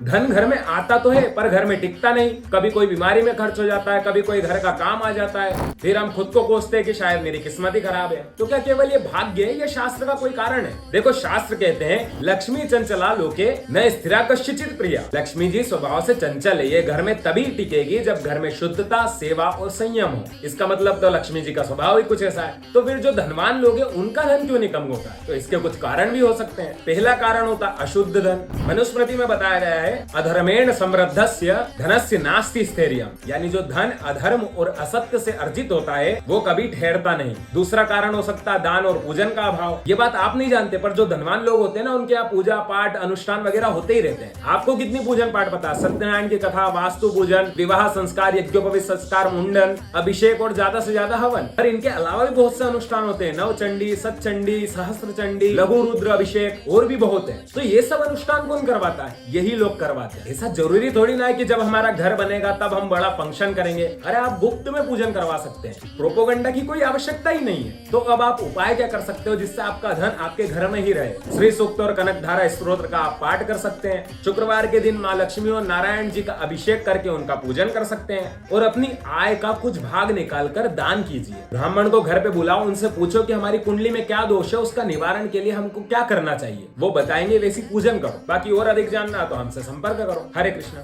धन घर में आता तो है पर घर में टिकता नहीं, कभी कोई बीमारी में खर्च हो जाता है, कभी कोई घर का काम आ जाता है, फिर हम खुद को कोसते हैं कि शायद मेरी किस्मत ही खराब है। तो क्या केवल ये भाग्य है या शास्त्र का कोई कारण है? देखो शास्त्र कहते हैं लक्ष्मी चंचला लोके न स्थिरा कश्चित प्रिया। लक्ष्मी जी स्वभाव से चंचल है, ये घर में तभी टिकेगी जब घर में शुद्धता, सेवा और संयम हो। इसका मतलब तो लक्ष्मी जी का स्वभाव ही कुछ ऐसा है। तो फिर जो धनवान लोग हैं उनका धन क्यों नहीं कम होता है? तो इसके कुछ कारण भी हो सकते हैं। पहला कारण होता अशुद्ध धन। मनुस्मृति में बताया गया है अधर्मेण समृद्धस्य धनस्य नास्ति स्थैर्यम्, यानी जो धन अधर्म और असत्य से अर्जित होता है वो कभी ठहरता नहीं। दूसरा कारण हो सकता है दान और पूजन का अभाव। ये बात आप नहीं जानते पर जो धनवान लोग होते हैं ना उनके यहाँ पूजा पाठ अनुष्ठान वगैरह होते ही रहते हैं। आपको कितनी पूजन पाठ पता है? सत्यनारायण की कथा, वास्तु पूजन, विवाह संस्कार, यज्ञोपवीत संस्कार, मुंडन, अभिषेक और ज्यादा से ज्यादा हवन। पर इनके अलावा भी बहुत से अनुष्ठान होते हैं, नवचंडी, सतचंडी, सहस्त्र चंडी, लघु रुद्र अभिषेक और भी बहुत है। तो ये सब अनुष्ठान कौन करवाता है? यही लोग करवाते हैं। ऐसा जरूरी थोड़ी ना है कि जब हमारा घर बनेगा तब हम बड़ा फंक्शन करेंगे। अरे आप गुप्त में पूजन करवा सकते हैं, प्रोपोगंडा की कोई आवश्यकता ही नहीं है। तो अब आप उपाय क्या कर सकते हो जिससे आपका धन आपके घर में ही रहे? श्री सूक्त और कनकधारा स्तोत्र का आप पाठ कर सकते हैं। शुक्रवार के दिन माँ लक्ष्मी और नारायण जी का अभिषेक करके उनका पूजन कर सकते हैं और अपनी आय का कुछ भाग निकाल कर दान कीजिए। ब्राह्मण को घर पे बुलाओ, उनसे पूछो कि हमारी कुंडली में क्या दोष है, उसका निवारण के लिए हमको क्या करना चाहिए, वो बताएंगे, वैसी पूजन करो। बाकी और अधिक जानना तो हमसे संपर्क करो। हरे कृष्ण।